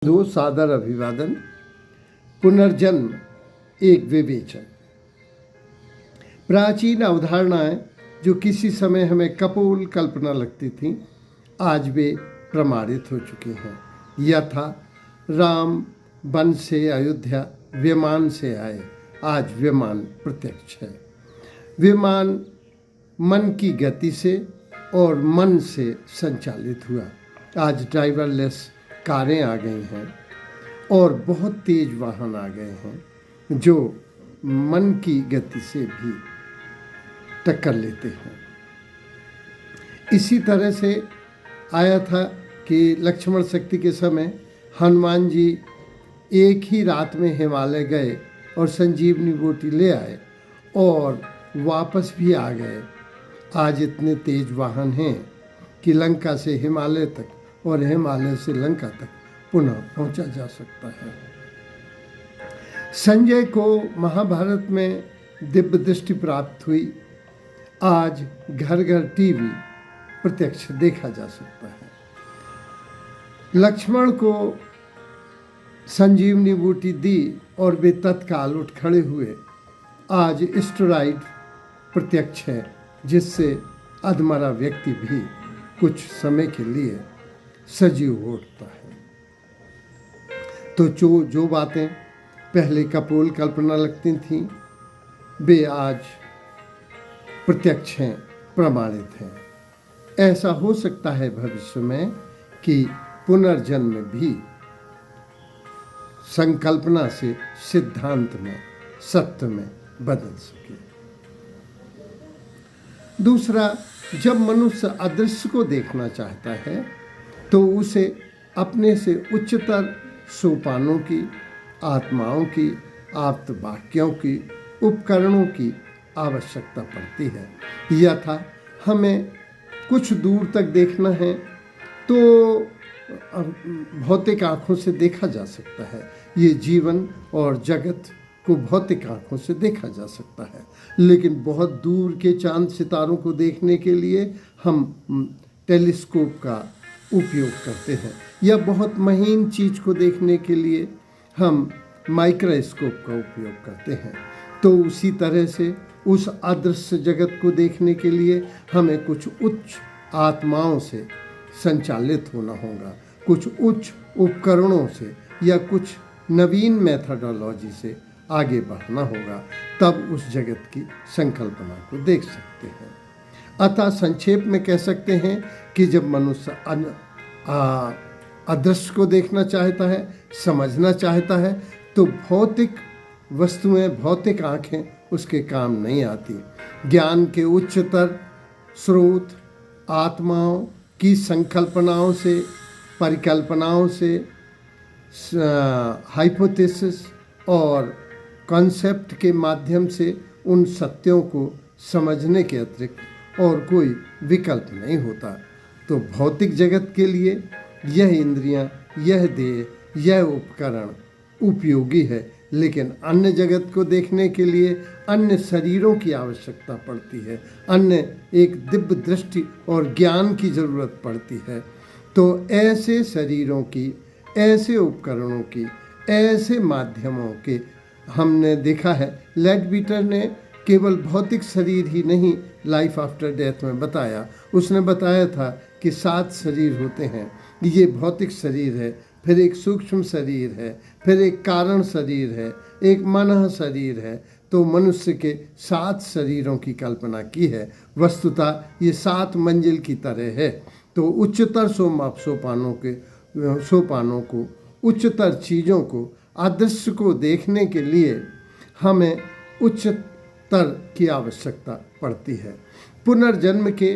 दो सादर अभिवादन। पुनर्जन्म एक विवेचन। प्राचीन अवधारणाएं जो किसी समय हमें कपोल कल्पना लगती थीं, आज वे प्रमाणित हो चुकी हैं। यथा राम वन से अयोध्या विमान से आए, आज विमान प्रत्यक्ष है। विमान मन की गति से और मन से संचालित हुआ। आज ड्राइवरलेस कारें आ गई हैं और बहुत तेज वाहन आ गए हैं जो मन की गति से भी टक्कर लेते हैं। इसी तरह से आया था कि लक्ष्मण शक्ति के समय हनुमान जी एक ही रात में हिमालय गए और संजीवनी बूटी ले आए और वापस भी आ गए। आज इतने तेज वाहन हैं कि लंका से हिमालय तक और हिमालय से लंका तक पुनः पहुंचा जा सकता है। संजय को महाभारत में दिव्य दृष्टि प्राप्त हुई। आज घर घर टीवी प्रत्यक्ष देखा जा सकता है। लक्ष्मण को संजीवनी बूटी दी और वे तत्काल उठ खड़े हुए। आज स्टेरॉइड प्रत्यक्ष है जिससे अधमरा व्यक्ति भी कुछ समय के लिए सजीव हो उठता है। तो जो बातें पहले कपोल कल्पना लगती थीं, वे आज प्रत्यक्ष हैं, प्रमाणित हैं। ऐसा हो सकता है भविष्य में कि पुनर्जन्म भी संकल्पना से सिद्धांत में, सत्य में बदल सके। दूसरा, जब मनुष्य अदृश्य को देखना चाहता है तो उसे अपने से उच्चतर सोपानों की, आत्माओं की, आप्त वाक्यों की, उपकरणों की आवश्यकता पड़ती है। यथा हमें कुछ दूर तक देखना है तो भौतिक आँखों से देखा जा सकता है। ये जीवन और जगत को भौतिक आँखों से देखा जा सकता है, लेकिन बहुत दूर के चांद सितारों को देखने के लिए हम टेलीस्कोप का उपयोग करते हैं, या बहुत महीन चीज़ को देखने के लिए हम माइक्रोस्कोप का उपयोग करते हैं। तो उसी तरह से उस अदृश्य जगत को देखने के लिए हमें कुछ उच्च आत्माओं से संचालित होना होगा, कुछ उच्च उपकरणों से या कुछ नवीन मेथडोलॉजी से आगे बढ़ना होगा, तब उस जगत की संकल्पना को देख सकते हैं। अतः संक्षेप में कह सकते हैं कि जब मनुष्य अदृश्य को देखना चाहता है, समझना चाहता है, तो भौतिक वस्तुएं, भौतिक आँखें उसके काम नहीं आती। ज्ञान के उच्चतर स्रोत आत्माओं की संकल्पनाओं से, परिकल्पनाओं से, हाइपोथेसिस और कॉन्सेप्ट के माध्यम से उन सत्यों को समझने के अतिरिक्त और कोई विकल्प नहीं होता। तो भौतिक जगत के लिए यह इंद्रियां, यह देह, यह उपकरण उपयोगी है, लेकिन अन्य जगत को देखने के लिए अन्य शरीरों की आवश्यकता पड़ती है, अन्य एक दिव्य दृष्टि और ज्ञान की ज़रूरत पड़ती है। तो ऐसे शरीरों की, ऐसे उपकरणों की, ऐसे माध्यमों के हमने देखा है। लेडबीटर ने केवल भौतिक शरीर ही नहीं लाइफ आफ्टर डेथ में बताया। उसने बताया था कि 7 शरीर होते हैं। ये भौतिक शरीर है, फिर एक सूक्ष्म शरीर है, फिर एक कारण शरीर है, एक मनः शरीर है। तो मनुष्य के 7 शरीरों की कल्पना की है। वस्तुतः ये 7 मंजिल की तरह है। तो उच्चतर सोपानों को, उच्चतर चीज़ों को, अदृश्य को देखने के लिए हमें उच्चतर की आवश्यकता पड़ती है। पुनर्जन्म के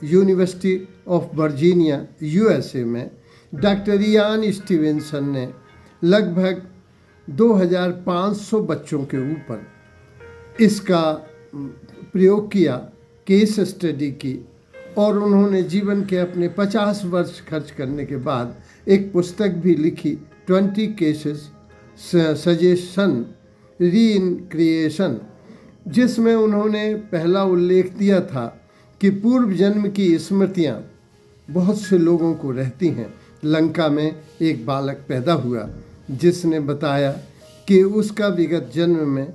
यूनिवर्सिटी ऑफ वर्जीनिया USA में डॉक्टर इयान स्टीवेंसन ने लगभग 2500 बच्चों के ऊपर इसका प्रयोग किया, केस स्टडी की, और उन्होंने जीवन के अपने 50 वर्ष खर्च करने के बाद एक पुस्तक भी लिखी, 20 केसेस सजेशन रीइनक्रिएशन, जिसमें उन्होंने पहला उल्लेख दिया था कि पूर्व जन्म की स्मृतियाँ बहुत से लोगों को रहती हैं, लंका में एक बालक पैदा हुआ जिसने बताया कि उसका विगत जन्म में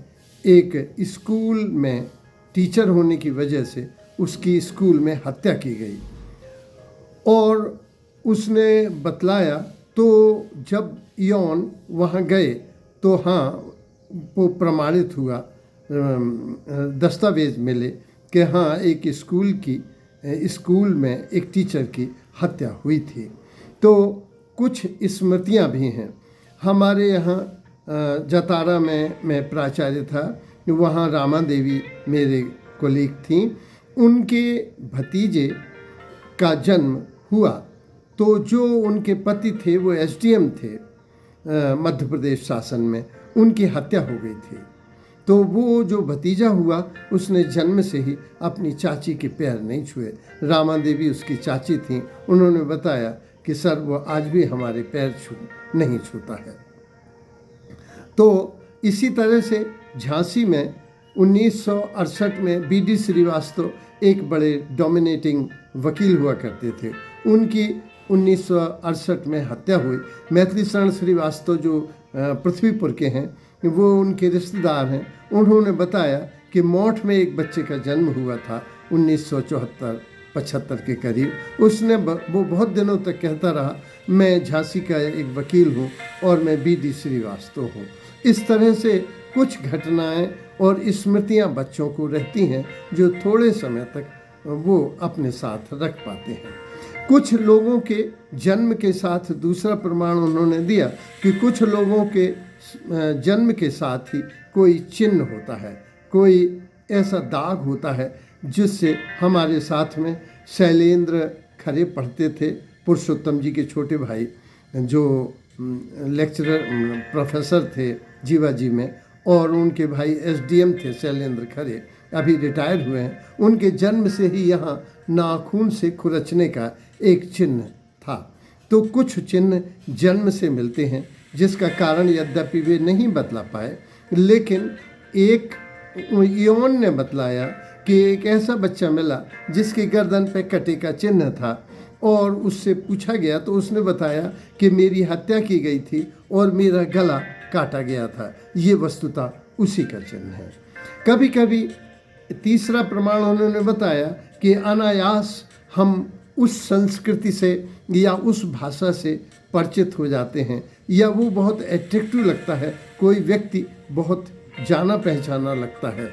एक स्कूल में टीचर होने की वजह से उसकी स्कूल में हत्या की गई। और उसने बतलाया तो जब यौन वहाँ गए तो हाँ, वो प्रमाणित हुआ, दस्तावेज मिले कि हाँ, एक स्कूल में एक टीचर की हत्या हुई थी। तो कुछ स्मृतियाँ भी हैं। हमारे यहाँ जतारा में मैं प्राचार्य था, वहाँ रामा देवी मेरे कोलीग थीं। उनके भतीजे का जन्म हुआ तो जो उनके पति थे वो एसडीएम थे मध्य प्रदेश शासन में, उनकी हत्या हो गई थी। तो वो जो भतीजा हुआ उसने जन्म से ही अपनी चाची के पैर नहीं छुए। रामा देवी उसकी चाची थी, उन्होंने बताया कि सर वो आज भी हमारे पैर नहीं छूता है। तो इसी तरह से झांसी में 1968 में बीडी श्रीवास्तव एक बड़े डोमिनेटिंग वकील हुआ करते थे। उनकी 1968 में हत्या हुई। मैथिली शरण श्रीवास्तव जो पृथ्वीपुर के हैं, वो उनके रिश्तेदार हैं। उन्होंने बताया कि मौठ में एक बच्चे का जन्म हुआ था 1974-75 के करीब। वो बहुत दिनों तक कहता रहा, मैं झांसी का एक वकील हूँ और मैं बीडी श्रीवास्तव हूँ। इस तरह से कुछ घटनाएं और स्मृतियां बच्चों को रहती हैं जो थोड़े समय तक वो अपने साथ रख पाते हैं। कुछ लोगों के जन्म के साथ दूसरा प्रमाण उन्होंने दिया कि कुछ लोगों के जन्म के साथ ही कोई चिन्ह होता है, कोई ऐसा दाग होता है जिससे हमारे साथ में शैलेंद्र खरे पढ़ते थे, पुरुषोत्तम जी के छोटे भाई, जो लेक्चरर प्रोफेसर थे जीवाजी में, और उनके भाई एसडीएम थे शैलेंद्र खरे, अभी रिटायर हुए हैं। उनके जन्म से ही यहाँ नाखून से खुरचने का एक चिन्ह था। तो कुछ चिन्ह जन्म से मिलते हैं जिसका कारण यद्यपि वे नहीं बतला पाए, लेकिन एक यौन ने बतलाया कि एक ऐसा बच्चा मिला जिसकी गर्दन पे कटे का चिन्ह था, और उससे पूछा गया तो उसने बताया कि मेरी हत्या की गई थी और मेरा गला काटा गया था। ये वस्तुतः उसी का चिन्ह है। कभी कभी तीसरा प्रमाण उन्होंने बताया कि अनायास हम उस संस्कृति से या उस भाषा से परिचित हो जाते हैं, या वो बहुत एट्रैक्टिव लगता है, कोई व्यक्ति बहुत जाना पहचाना लगता है।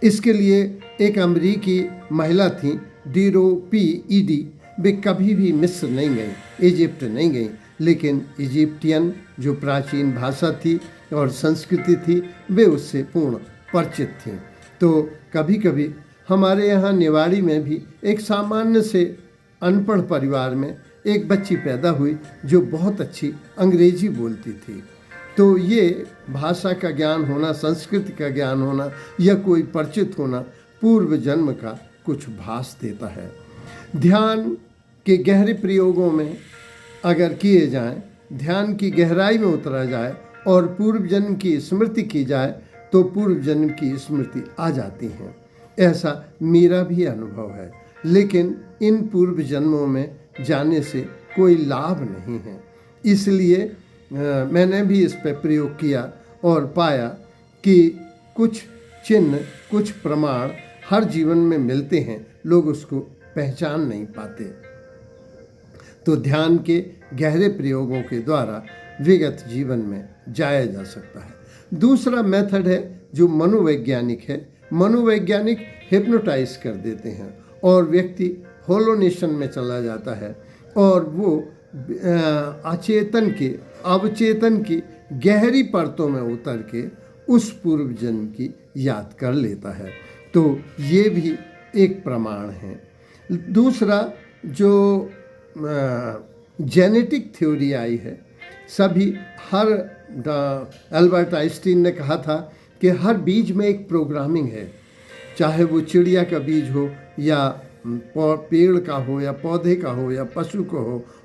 इसके लिए एक अमेरिकी महिला थी DROPED, वे कभी भी मिस्र नहीं गई, इजिप्ट नहीं गई, लेकिन इजिप्टियन जो प्राचीन भाषा थी और संस्कृति थी वे उससे पूर्ण परिचित थी। तो कभी कभी हमारे यहाँ निवाड़ी में भी एक सामान्य से अनपढ़ परिवार में एक बच्ची पैदा हुई जो बहुत अच्छी अंग्रेजी बोलती थी। तो ये भाषा का ज्ञान होना, संस्कृति का ज्ञान होना या कोई परिचित होना पूर्व जन्म का कुछ भास देता है। ध्यान के गहरे प्रयोगों में अगर किए जाएं, ध्यान की गहराई में उतरा जाए और पूर्व जन्म की स्मृति की जाए तो पूर्व जन्म की स्मृति आ जाती है। ऐसा मेरा भी अनुभव है, लेकिन इन पूर्व जन्मों में जाने से कोई लाभ नहीं है। इसलिए मैंने भी इस पर प्रयोग किया और पाया कि कुछ चिन्ह, कुछ प्रमाण हर जीवन में मिलते हैं, लोग उसको पहचान नहीं पाते। तो ध्यान के गहरे प्रयोगों के द्वारा विगत जीवन में जाया जा सकता है। दूसरा मेथड है जो मनोवैज्ञानिक है। मनोवैज्ञानिक हिप्नोटाइज कर देते हैं और व्यक्ति होलोनेशन में चला जाता है और वो अचेतन के, अवचेतन की गहरी परतों में उतर के उस पूर्व जन्म की याद कर लेता है। तो ये भी एक प्रमाण है। दूसरा जो जेनेटिक थ्योरी आई है, अल्बर्ट आइंस्टीन ने कहा था कि हर बीज में एक प्रोग्रामिंग है, चाहे वो चिड़िया का बीज हो या पेड़ का हो या पौधे का हो या पशु का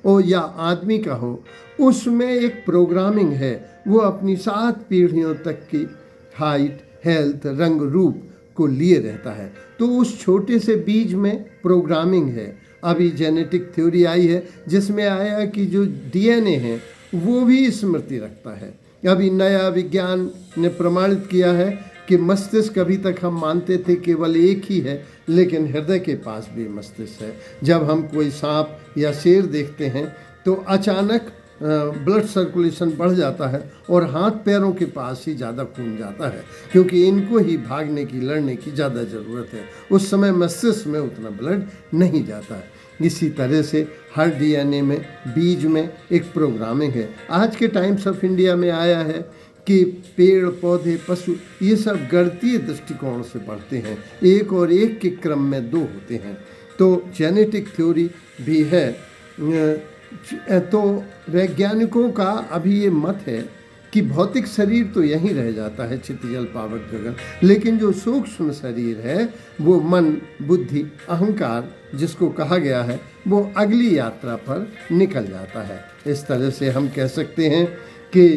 हो या आदमी का हो, उसमें एक प्रोग्रामिंग है। वो अपनी 7 पीढ़ियों तक की हाइट, हेल्थ, रंग, रूप को लिए रहता है। तो उस छोटे से बीज में प्रोग्रामिंग है अभी जेनेटिक थ्योरी आई है जिसमें आया कि जो डीएनए है वो भी स्मृति रखता है। अभी नया विज्ञान ने प्रमाणित किया है कि मस्तिष्क अभी तक हम मानते थे केवल एक ही है, लेकिन हृदय के पास भी मस्तिष्क है। जब हम कोई सांप या शेर देखते हैं तो अचानक ब्लड सर्कुलेशन बढ़ जाता है और हाथ पैरों के पास ही ज़्यादा खून जाता है, क्योंकि इनको ही भागने की लड़ने की ज़्यादा ज़रूरत है। उस समय मस्तिष्क में उतना ब्लड नहीं जाता है। इसी तरह से हर डीएनए में, बीज में एक प्रोग्रामिंग है। आज के टाइम्स ऑफ इंडिया में आया है कि पेड़ पौधे पशु ये सब गणितीय दृष्टिकोण से बढ़ते हैं, एक और एक के क्रम में दो होते हैं। तो जेनेटिक थ्योरी भी है। तो वैज्ञानिकों का अभी ये मत है कि भौतिक शरीर तो यहीं रह जाता है, क्षितिजल पावक गगन, लेकिन जो सूक्ष्म शरीर है वो मन, बुद्धि, अहंकार जिसको कहा गया है वो अगली यात्रा पर निकल जाता है। इस तरह से हम कह सकते हैं कि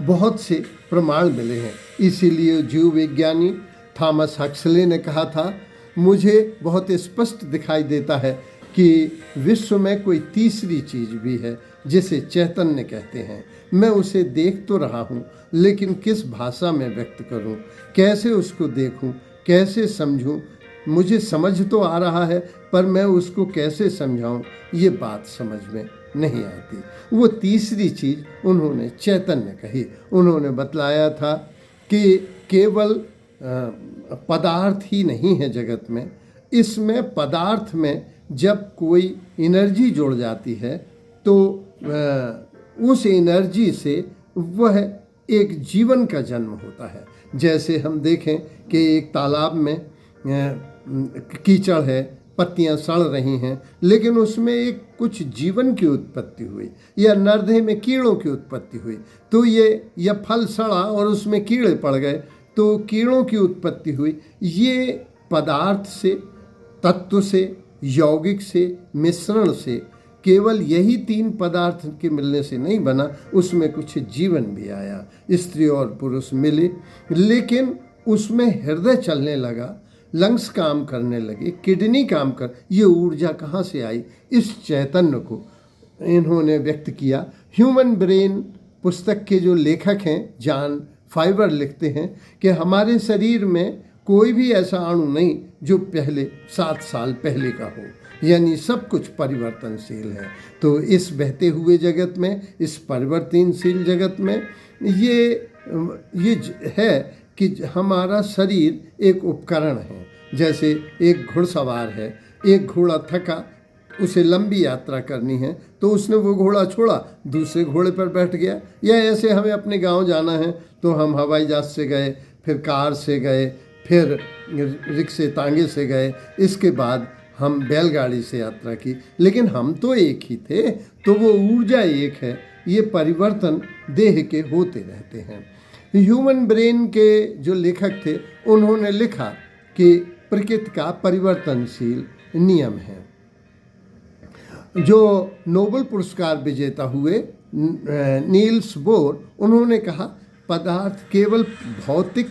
बहुत से प्रमाण मिले हैं। इसीलिए जीव विज्ञानी थॉमस हक्सले ने कहा था, मुझे बहुत स्पष्ट दिखाई देता है कि विश्व में कोई तीसरी चीज़ भी है जिसे चैतन्य कहते हैं। मैं उसे देख तो रहा हूँ, लेकिन किस भाषा में व्यक्त करूँ, कैसे उसको देखूँ, कैसे समझूँ। मुझे समझ तो आ रहा है, पर मैं उसको कैसे समझाऊँ ये बात समझ में नहीं आती। वो तीसरी चीज़ उन्होंने चैतन्य कही। उन्होंने बतलाया था कि केवल पदार्थ ही नहीं है जगत में, इसमें पदार्थ में जब कोई एनर्जी जुड़ जाती है तो उस एनर्जी से वह एक जीवन का जन्म होता है। जैसे हम देखें कि एक तालाब में कीचड़ है, पत्तियां सड़ रही हैं, लेकिन उसमें एक कुछ जीवन की उत्पत्ति हुई, या नर्दे में कीड़ों की उत्पत्ति हुई, तो ये या फल सड़ा और उसमें कीड़े पड़ गए तो कीड़ों की उत्पत्ति हुई। ये पदार्थ से, तत्व से, यौगिक से, मिश्रण से, केवल यही तीन पदार्थ के मिलने से नहीं बना, उसमें कुछ जीवन भी आया। स्त्री और पुरुष मिले, लेकिन उसमें हृदय चलने लगा, लंग्स काम करने लगे, किडनी काम कर, ये ऊर्जा कहाँ से आई? इस चैतन्य को इन्होंने व्यक्त किया। ह्यूमन ब्रेन पुस्तक के जो लेखक हैं जॉन फाइबर लिखते हैं कि हमारे शरीर में कोई भी ऐसा अणु नहीं जो पहले 7 साल पहले का हो, यानी सब कुछ परिवर्तनशील है। तो इस बहते हुए जगत में, इस परिवर्तनशील जगत में ये है कि हमारा शरीर एक उपकरण है। जैसे एक घुड़सवार है, एक घोड़ा थका, उसे लंबी यात्रा करनी है तो उसने वो घोड़ा छोड़ा, दूसरे घोड़े पर बैठ गया। या ऐसे हमें अपने गांव जाना है तो हम हवाई जहाज से गए, फिर कार से गए, फिर रिक्शे तांगे से गए, इसके बाद हम बैलगाड़ी से यात्रा की, लेकिन हम तो एक ही थे। तो वो ऊर्जा एक है। ये परिवर्तन देह के होते रहते हैं। ह्यूमन ब्रेन के जो लेखक थे उन्होंने लिखा कि प्रकृति का परिवर्तनशील नियम है। जो नोबेल पुरस्कार विजेता हुए नील्स बोर, उन्होंने कहा पदार्थ केवल भौतिक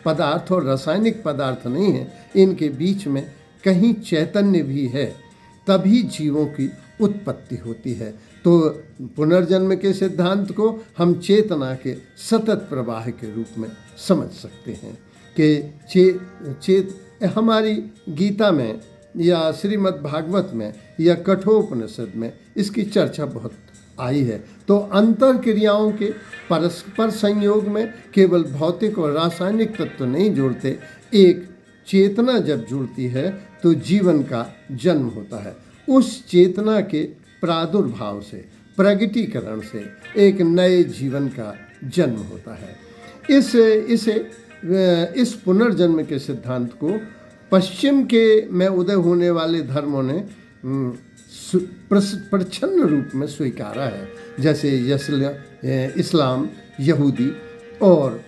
पदार्थ और रासायनिक पदार्थ नहीं है, इनके बीच में कहीं चैतन्य भी है, तभी जीवों की उत्पत्ति होती है। तो पुनर्जन्म के सिद्धांत को हम चेतना के सतत प्रवाह के रूप में समझ सकते हैं कि हमारी गीता में या श्रीमद् भागवत में या कठोपनिषद में इसकी चर्चा बहुत आई है। तो अंतर क्रियाओं के परस्पर संयोग में केवल भौतिक और रासायनिक तत्व नहीं जुड़ते, एक चेतना जब जुड़ती है तो जीवन का जन्म होता है। उस चेतना के प्रादुर्भाव से, प्रगटीकरण से एक नए जीवन का जन्म होता है। इस पुनर्जन्म के सिद्धांत को पश्चिम के में उदय होने वाले धर्मों ने प्रच्छन्न रूप में स्वीकारा है, जैसे इस्लाम, यहूदी और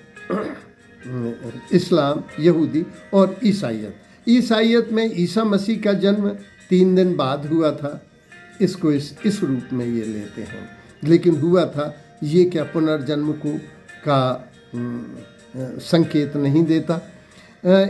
ईसाइयत। ईसाइयत में ईसा मसीह का जन्म 3 दिन बाद हुआ था, इसको इस रूप में ये लेते हैं। लेकिन हुआ था ये क्या पुनर्जन्म को का संकेत नहीं देता।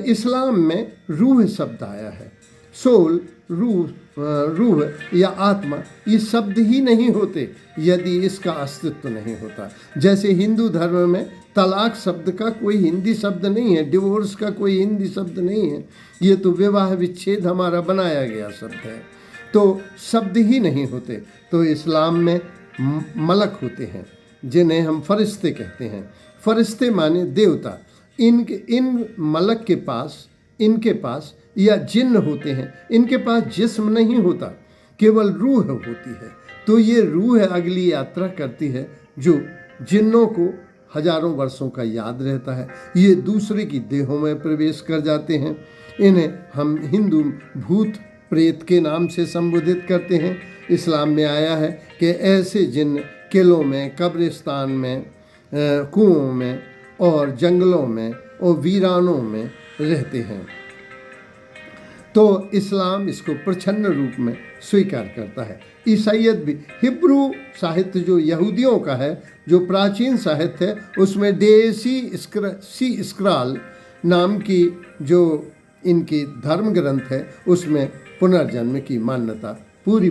इस्लाम में रूह शब्द आया है सोल, रूह या आत्मा ये शब्द ही नहीं होते यदि इसका अस्तित्व नहीं होता। जैसे हिंदू धर्म में तलाक शब्द का कोई हिंदी शब्द नहीं है, डिवोर्स का कोई हिंदी शब्द नहीं है, ये तो विवाह विच्छेद हमारा बनाया गया शब्द है, तो शब्द ही नहीं होते। तो इस्लाम में मलक होते हैं जिन्हें हम फरिश्ते कहते हैं। फरिश्ते माने देवता। इन मलक के पास, इनके पास या जिन्न होते हैं, इनके पास जिस्म नहीं होता, केवल रूह होती है। तो ये रूह अगली यात्रा करती है जो जिन्नों को हजारों वर्षों का याद रहता है। ये दूसरे की देहों में प्रवेश कर जाते हैं। इन्हें हम हिंदू भूत प्रेत के नाम से संबोधित करते हैं। इस्लाम में आया है कि ऐसे जिन्न किलों में, कब्रिस्तान में, कुओं में और जंगलों में और वीरानों में रहते हैं। तो इस्लाम इसको प्रच्छन्न रूप में स्वीकार करता है। ईसाईयत भी, हिब्रू साहित्य जो यहूदियों का है, जो प्राचीन साहित्य है, उसमें सी स्क्रॉल नाम की जो इनकी धर्म ग्रंथ है, उसमें पुनर्जन्म की मान्यता पूरी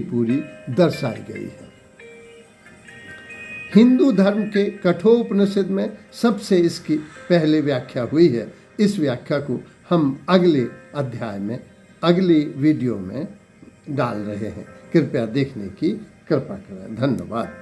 दर्शाई गई है। हिंदू धर्म के कठोपनिषद में सबसे इसकी पहले व्याख्या हुई है। इस व्याख्या को हम अगले अध्याय में, अगली वीडियो में डाल रहे हैं। कृपया देखने की कृपा करें। धन्यवाद।